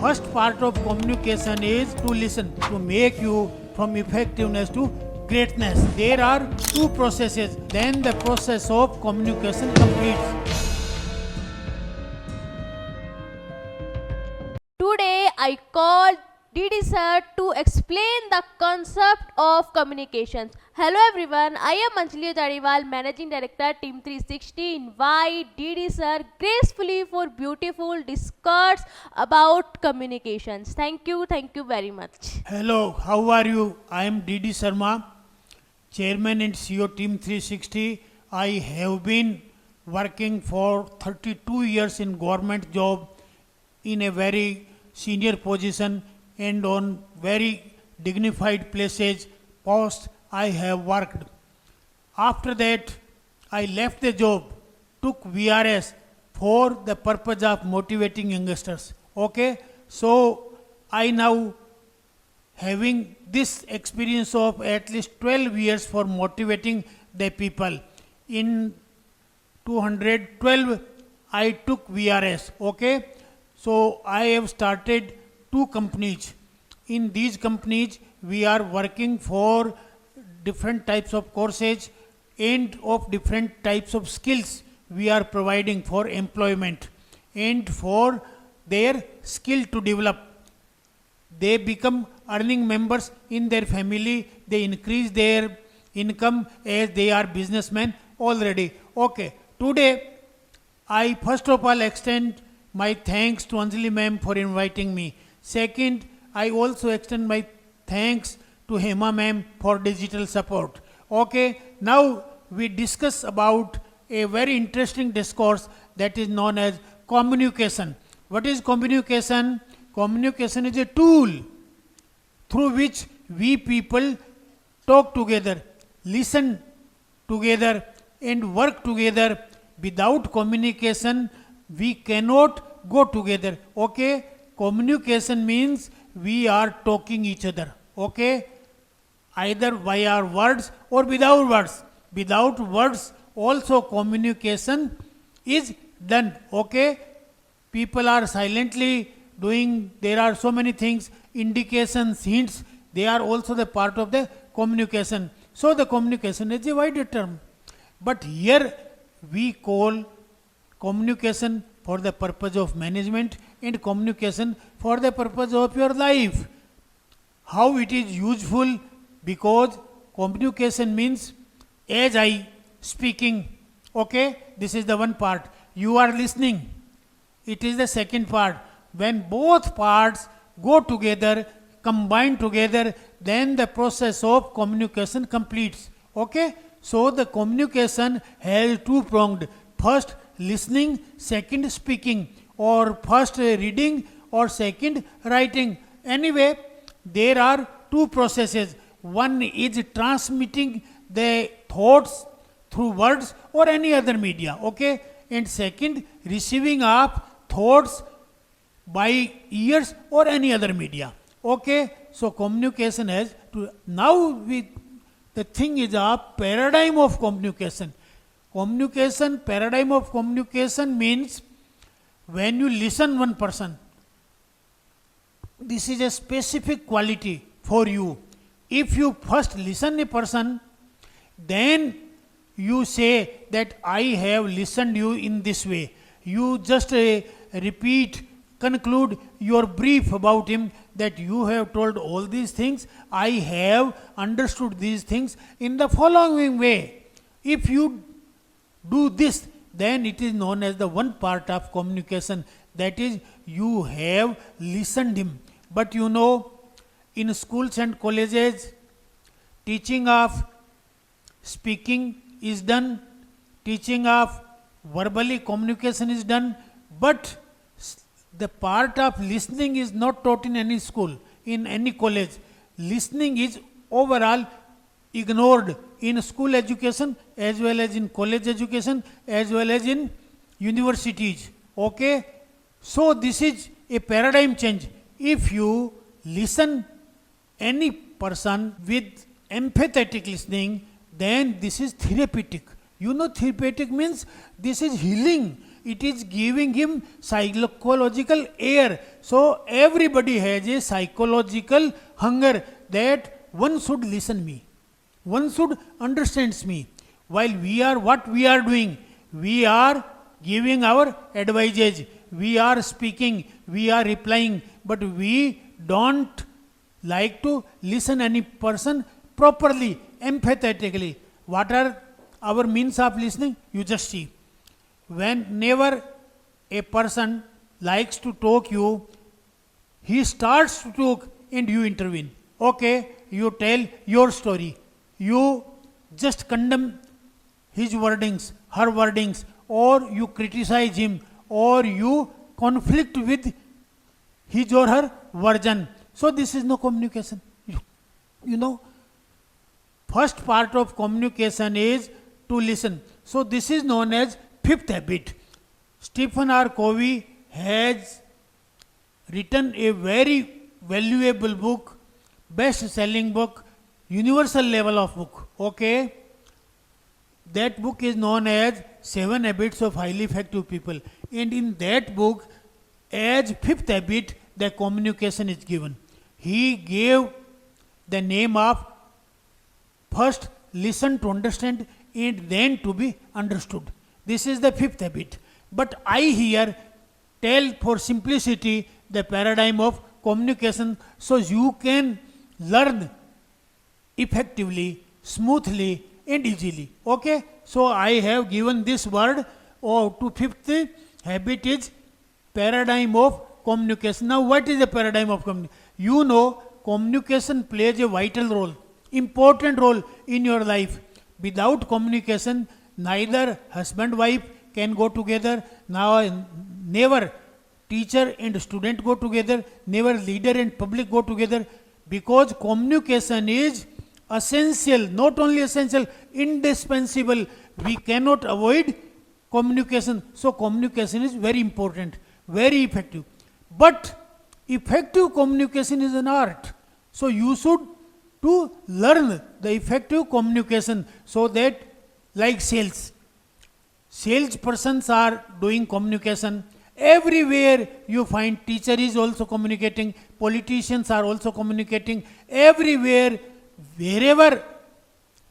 First part of communication is to listen, to make you from effectiveness to greatness. There are two processes, then the process of communication completes. Today I called Didi sir to explain the concept of communications. Hello everyone, I am Anjali Jariwal, Managing Director Team 360. Invite Didi sir gracefully for beautiful discourse about communications. Thank you very much. Hello, how are you? I am Didi Sharma, Chairman and CEO Team 360. I have been working for 32 years in government job in a very senior position and on very dignified places, post I have worked. After that, I left the job, took VRS for the purpose of motivating youngsters. Okay, so I now having this experience of at least 12 years for motivating the people. In 212, I took VRS. Okay, so I have started two companies. In these companies, we are working for different types of courses and of different types of skills we are providing for employment and for their skill to develop. They become earning members in their family, they increase their income as they are businessmen already. Okay, today I first of all extend my thanks to Anjali ma'am for inviting me. Second, I also extend my thanks to Hema ma'am for digital support. Okay, now we discuss about a very interesting discourse that is known as communication. What is communication? Communication is a tool through which we people talk together, listen together and work together. Without communication, we cannot go together. Okay, communication means we are talking each other. Okay, either via words or without words. Without words also communication is done. Okay, people are silently doing, there are so many things, indications, hints, they are also the part of the communication. So the communication is a wider term. But here we call communication for the purpose of management and communication for the purpose of your life. How it is useful? Because communication means as I speaking, okay, this is the one part. You are listening, it is the second part. When both parts go together, combine together, then the process of communication completes. Okay, so the communication has two pronged. First listening, second speaking, or first reading or second writing. Anyway, there are two processes. One is transmitting the thoughts through words or any other media. Okay, and second, receiving of thoughts by ears or any other media. Okay, so communication has to, now we, the thing is a paradigm of communication. Communication, paradigm of communication means when you listen one person, this is a specific quality for you. If you first listen a person, then you say that I have listened you in this way. You just repeat, conclude your brief about him, that you have told all these things, I have understood these things in the following way. If you do this, then it is known as the one part of communication, that is you have listened him. But you know, in schools and colleges, teaching of speaking is done, teaching of verbally communication is done, but the part of listening is not taught in any school, in any college. Listening is overall ignored in school education as well as in college education as well as in universities. Okay, so this is a paradigm change. If you listen any person with empathetic listening, then this is therapeutic. You know, therapeutic means this is healing. It is giving him psychological air. So everybody has a psychological hunger that one should listen me. One should understands me. While what we are doing, we are giving our advices, we are speaking, we are replying, but we don't like to listen any person properly, empathetically. What are our means of listening? You just see. Whenever a person likes to talk you, he starts to talk and you intervene. Okay, you tell your story. You just condemn his wordings, her wordings, or you criticize him, or you conflict with his or her version. So this is no communication. You know, first part of communication is to listen. So this is known as fifth habit. Stephen R. Covey has written a very valuable book, best-selling book, universal level of book. Okay, that book is known as 7 Habits of Highly Effective People. And in that book, as fifth habit, the communication is given. He gave the name of first listen to understand and then to be understood. This is the fifth habit. But I here tell for simplicity the paradigm of communication so you can learn effectively, smoothly and easily. Okay, so I have given this word to fifth habit is paradigm of communication. Now what is the paradigm of communication? You know, communication plays a vital role, important role in your life. Without communication, neither husband wife can go together. Now never teacher and student go together, never leader and public go together, because communication is essential, not only essential, indispensable. We cannot avoid communication. So communication is very important, very effective. But effective communication is an art. So you should to learn the effective communication so that, like sales persons are doing communication. Everywhere you find teacher is also communicating, politicians are also communicating. Everywhere, wherever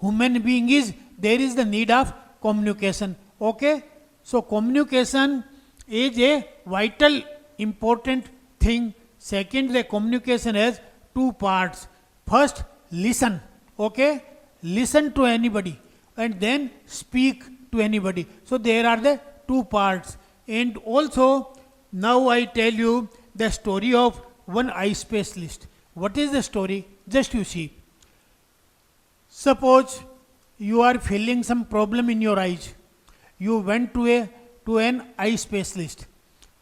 human being is, there is the need of communication. Okay, so communication is a vital important thing. Second, the communication has two parts. First, listen. Okay, listen to anybody and then speak to anybody. So there are the two parts. And also now I tell you the story of one eye specialist. What is the story? Just you see. Suppose you are feeling some problem in your eyes. You went to an eye specialist.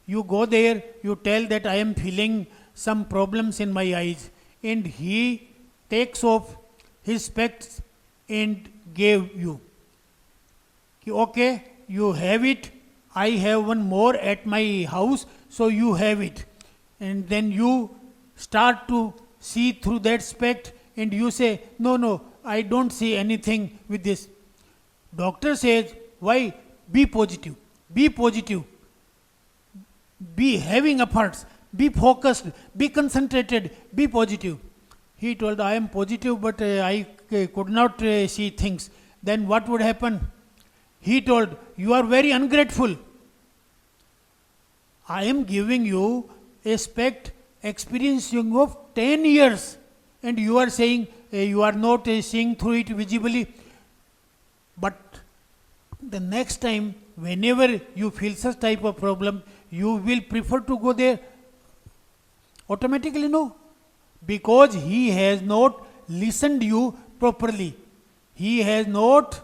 You go there, you tell that I am feeling some problems in my eyes, and he takes off his specs and gave you. Okay, you have it. I have one more at my house, so you have it. And then you start to see through that spec and you say, no, I don't see anything with this. Doctor says, why? Be positive. Be positive. Be having efforts. Be focused. Be concentrated. Be positive. He told, I am positive, but I could not see things. Then what would happen? He told, you are very ungrateful. I am giving you a spec experiencing of 10 years and you are saying you are not seeing through it visibly. But the next time, whenever you feel such type of problem, you will prefer to go there? Automatically no. Because he has not listened you properly. He has not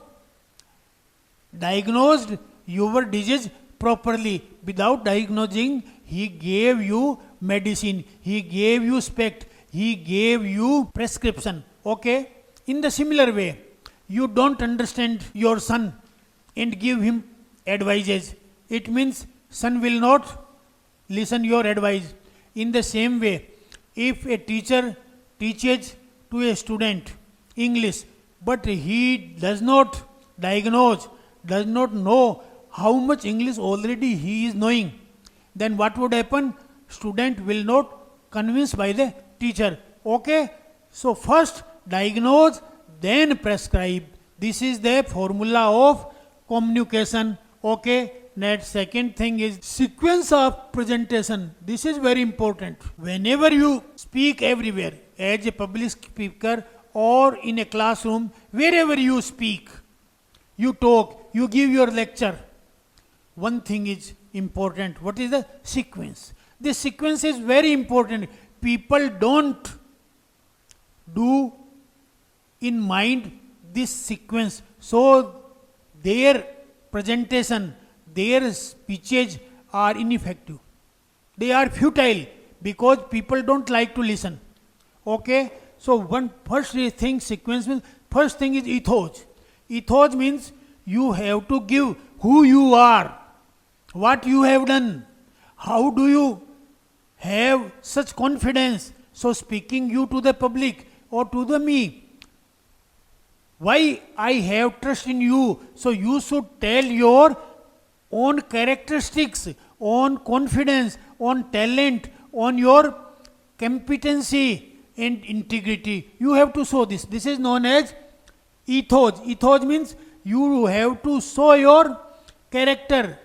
diagnosed your disease properly. Without diagnosing, he gave you medicine, he gave you spec, he gave you prescription. Okay? In the similar way, you don't understand your son and give him advices. It means son will not listen your advice. In the same way, if a teacher teaches to a student English, but he does not diagnose, does not know how much English already he is knowing, then what would happen? Student will not convinced by the teacher. Okay? So first diagnose, then prescribe. This is the formula of communication. Okay? Next second thing is sequence of presentation. This is very important. Whenever you speak everywhere, as a public speaker or in a classroom, wherever you speak, you talk, you give your lecture, one thing is important. What is the sequence? This sequence is very important. People don't do in mind this sequence. So their presentation, their speeches are ineffective. They are futile because people don't like to listen. Okay? So one first thing sequence means, first thing is ethos. Ethos means you have to give who you are, what you have done, how do you have such confidence. So speaking you to the public or to the me, why I have trust in you. So you should tell your own characteristics, on confidence, on talent, on your competency and integrity. You have to show this. This is known as ethos. Ethos means you have to show your character.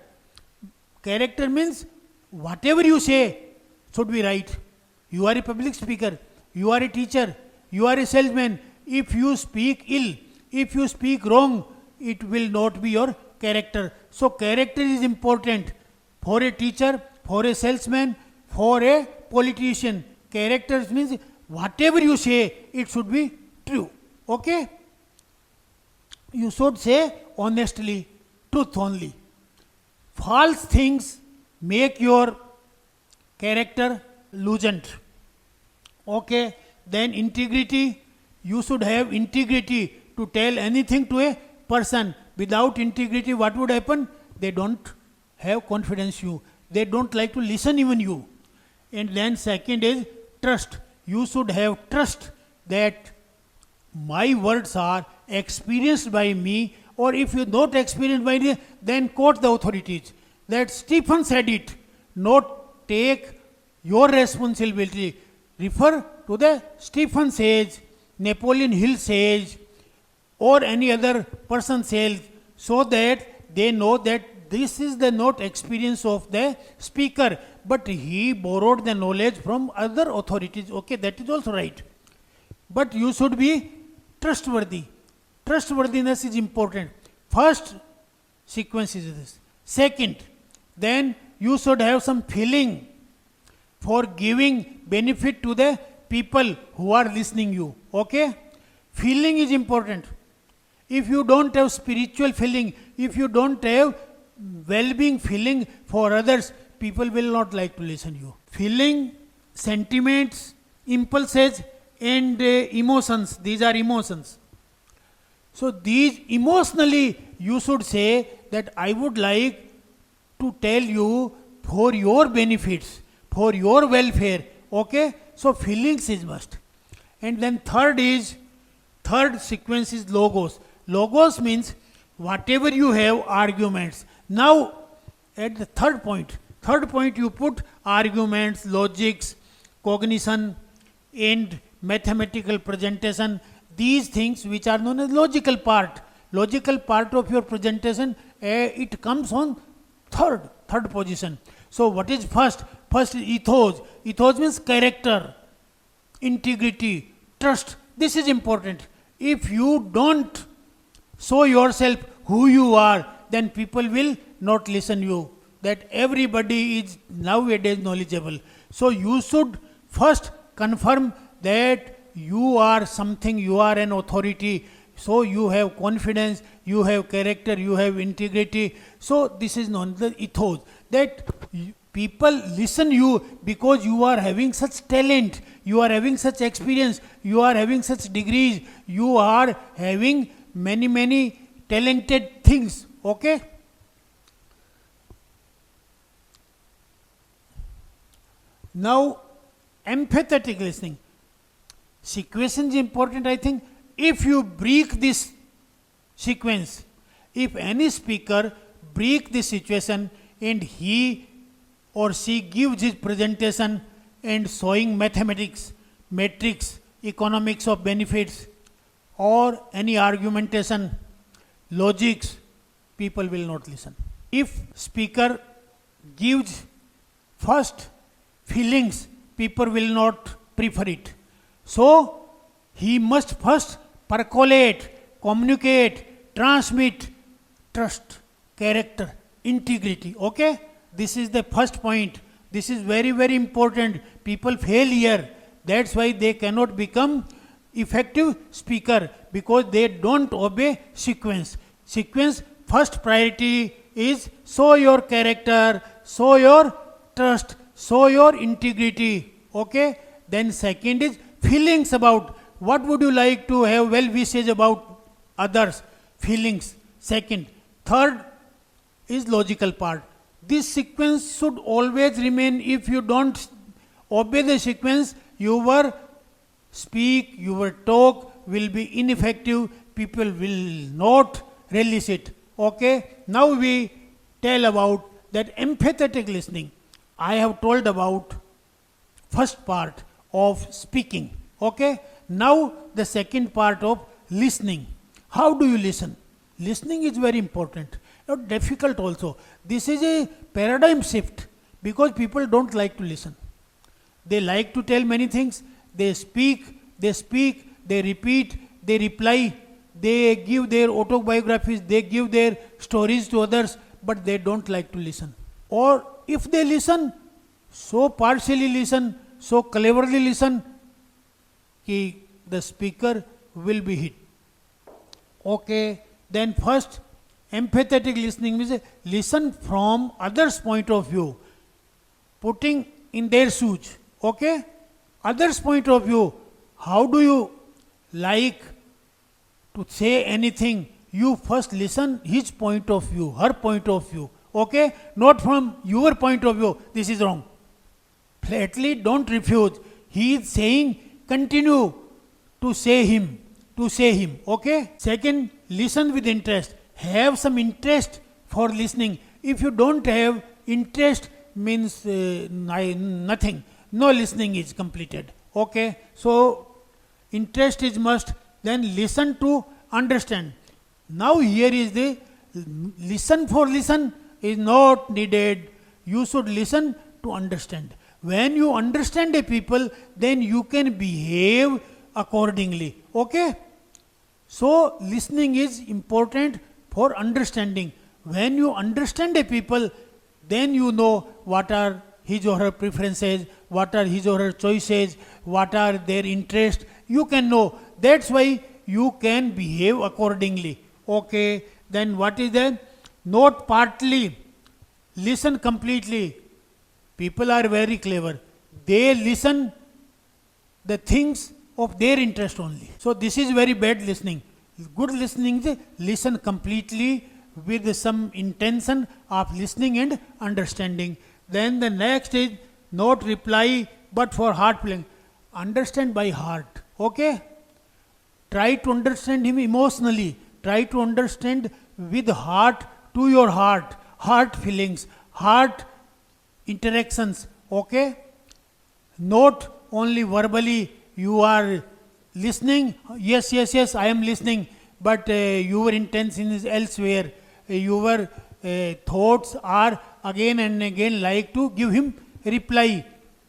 Character means whatever you say should be right. You are a public speaker, you are a teacher, you are a salesman. If you speak ill, if you speak wrong, it will not be your character. So character is important for a teacher, for a salesman, for a politician. Character means whatever you say, it should be true. Okay? You should say honestly, truth only. False things make your character loosened. Okay? Then integrity, you should have integrity to tell anything to a person. Without integrity, what would happen? They don't have confidence you. They don't like to listen even you. And then second is trust. You should have trust that my words are experienced by me, or if you not experienced by me, then quote the authorities. That Stephen said it. Not take your responsibility. Refer to the Stephen says, Napoleon Hill says, or any other person says, so that they know that this is the not experience of the speaker, but he borrowed the knowledge from other authorities. Okay, that is also right. But you should be trustworthy. Trustworthiness is important. First sequence is this. Second, then you should have some feeling for giving benefit to the people who are listening you. Okay? Feeling is important. If you don't have spiritual feeling, if you don't have well-being feeling for others, people will not like to listen to you. Feeling, sentiments, impulses and emotions, these are emotions. So these emotionally you should say that I would like to tell you for your benefits, for your welfare. Okay? So feelings is must. And then third sequence is logos. Logos means whatever you have arguments. Now at the third point you put arguments, logics, cognition and mathematical presentation. These things which are known as logical part of your presentation, it comes on third position. So what is first? First is ethos. Ethos means character, integrity, trust. This is important. If you don't show yourself who you are, then people will not listen you. That everybody is nowadays knowledgeable. So you should first confirm that you are something, you are an authority. So you have confidence, you have character, you have integrity. So this is known as the ethos. That people listen you because you are having such talent, you are having such experience, you are having such degrees, you are having many talented things. Okay? Now, empathetic listening. Sequence is important, I think. If you break this sequence, if any speaker break the situation and he or she gives his presentation and showing mathematics, metrics, economics of benefits or any argumentation, logics, people will not listen. If speaker gives first feelings, people will not prefer it. So he must first percolate, communicate, transmit trust, character, integrity. Okay? This is the first point. This is very, very important. People fail here. That's why they cannot become effective speaker because they don't obey sequence. Sequence, first priority is show your character, show your trust, show your integrity. Okay? Then second is feelings about what would you like to have well wishes about others. Feelings. Second. Third is logical part. This sequence should always remain. If you don't obey the sequence, your speak, your talk will be ineffective. People will not relish it. Okay? Now we tell about that empathetic listening. I have told about first part of speaking. Okay? Now the second part of listening. How do you listen? Listening is very important. Not difficult also. This is a paradigm shift because people don't like to listen. They like to tell many things. They speak, they repeat, they reply, they give their autobiographies, they give their stories to others, but they don't like to listen. Or if they listen, so partially listen, so cleverly listen, कि the speaker will be hit. Okay, then first empathetic listening means listen from others' point of view, putting in their shoes. Okay, others' point of view. How do you like to say anything? You first listen his point of view, her point of view. Okay, not from your point of view. This is wrong. Flatly don't refuse. He is saying, continue to say him. Okay. Second, listen with interest. Have some interest for listening. If you don't have interest, means nothing. No listening is completed. Okay. So interest is must. Then listen to understand. Now here is the listen for listen is not needed. You should listen to understand. When you understand a people, then you can behave accordingly. Okay? So listening is important for understanding. When you understand a people, then you know what are his or her preferences, what are his or her choices, what are their interests. You can know. That's why you can behave accordingly. Okay? Then what is that? Not partly. Listen completely. People are very clever. They listen the things of their interest only. So this is very bad listening. Good listening is listen completely with some intention of listening and understanding. Then the next is not reply but for heart feeling. Understand by heart. Okay? Try to understand him emotionally. Try to understand with heart to your heart. Heart feelings. Heart interactions. Okay? Not only verbally you are listening. Yes, I am listening. But your intention is elsewhere. Your thoughts are again and again like to give him reply.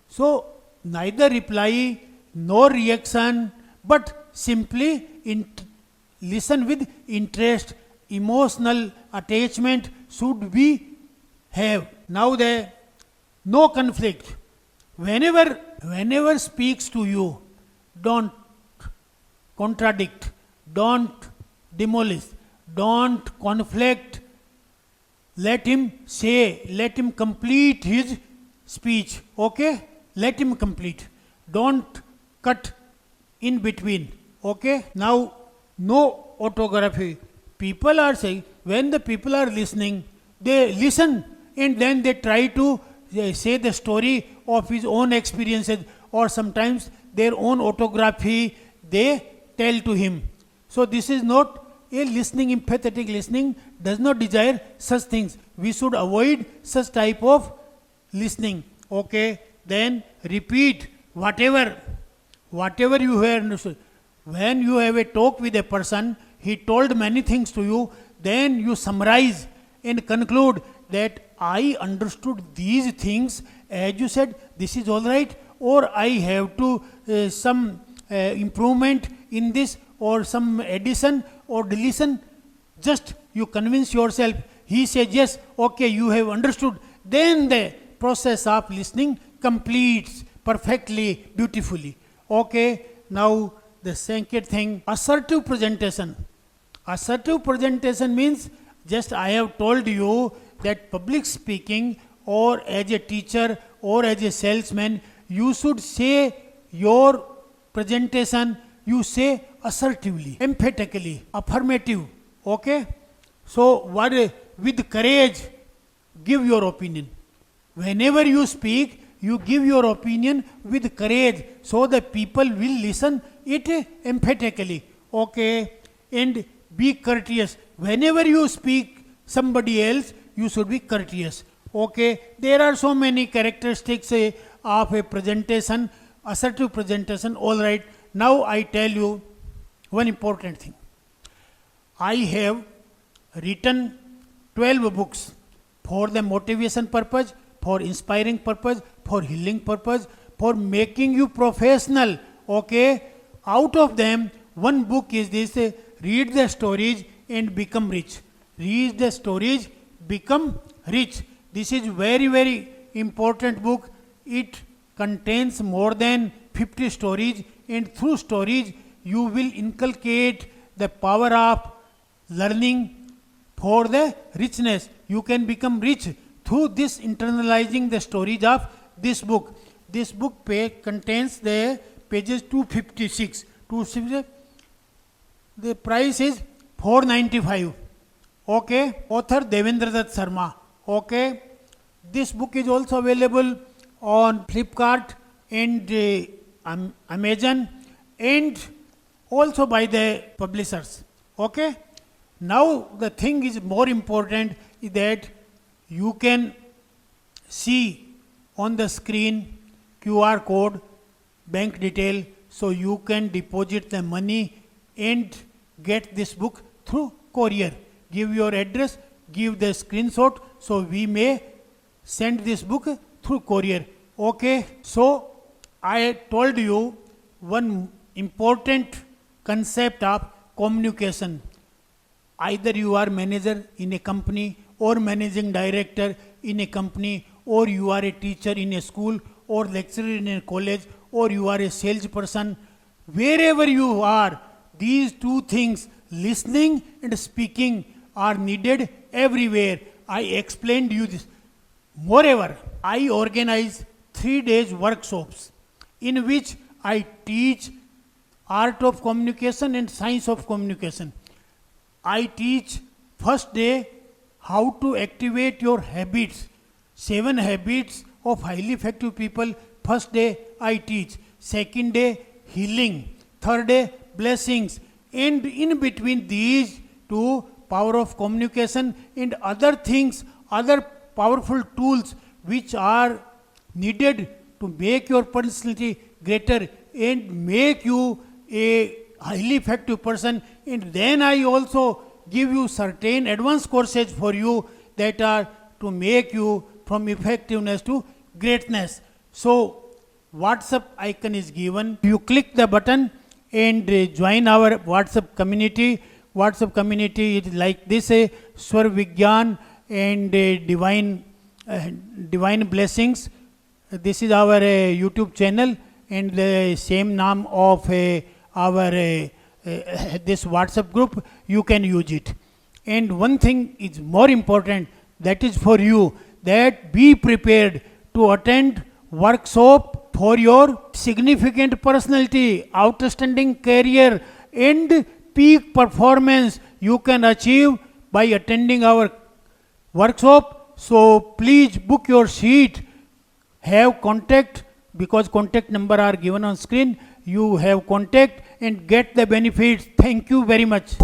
So neither reply nor reaction, but simply listen with interest, emotional attachment should be have. Now the no conflict. Whenever speaks to you, don't contradict, don't demolish, don't conflict. Let him say, let him complete his speech. Okay? Let him complete. Don't cut in between. Okay? Now, no autography. People are saying, when the people are listening, they listen and then they try to say the story of his own experiences or sometimes their own autography they tell to him. So this is not a listening, empathetic listening does not desire such things. We should avoid such type of listening. Okay, then repeat whatever you have understood. When you have a talk with a person, he told many things to you, then you summarize and conclude that I understood these things as you said, this is all right, or I have to some improvement in this, or some addition or deletion. Just you convince yourself. He says yes, okay, you have understood. Then the process of listening completes perfectly, beautifully. Okay, now the second thing, assertive presentation. Assertive presentation means, just I have told you that public speaking, or as a teacher or as a salesman, you should say your presentation, you say assertively, emphatically, affirmative. Okay? So, with courage, give your opinion. Whenever you speak, you give your opinion with courage, so the people will listen it emphatically. Okay? And be courteous. Whenever you speak somebody else, you should be courteous. Okay? There are so many characteristics of a presentation, assertive presentation. All right. Now I tell you one important thing. I have written 12 books for the motivation purpose, for inspiring purpose, for healing purpose, for making you professional. Okay? Out of them, one book is this, Read the Stories and Become Rich. Read the stories, become rich. This is very, very important book. It contains more than 50 stories, and through stories you will inculcate the power of learning for the richness. You can become rich through this internalizing the stories of this book. This book contains the pages 256. The price is 495. Okay, author Devendra Dutt Sharma. Okay, this book is also available on Flipkart and Amazon, and also by the publishers. Okay, now the thing is more important is that you can see on the screen QR code, bank detail, so you can deposit the money and get this book through courier. Give your address, give the screenshot, so we may send this book through courier. Okay, so I told you one important concept of communication. Either you are manager in a company, or managing director in a company, or you are a teacher in a school, or lecturer in a college, or you are a salesperson. Wherever you are, these two things, listening and speaking, are needed everywhere. I explained you this. Moreover, I organize 3 days workshops in which I teach art of communication and science of communication. I teach first day how to activate your habits. 7 habits of highly effective people. First day I teach. Second day healing. Third day blessings. And in between these two, power of communication and other things, other powerful tools which are needed to make your personality greater and make you a highly effective person. And then I also give you certain advanced courses for you that are to make you from effectiveness to greatness. So WhatsApp icon is given. You click the button and join our WhatsApp community. WhatsApp community is like this, Swar Vigyan and divine blessings. This is our YouTube channel, and the same name of our this WhatsApp group. You can use it. And one thing is more important, that is for you, that be prepared to attend workshop for your significant personality, outstanding career, and peak performance you can achieve by attending our workshop. So please book your seat, have contact, because contact number are given on screen. You have contact and get the benefits. Thank you very much.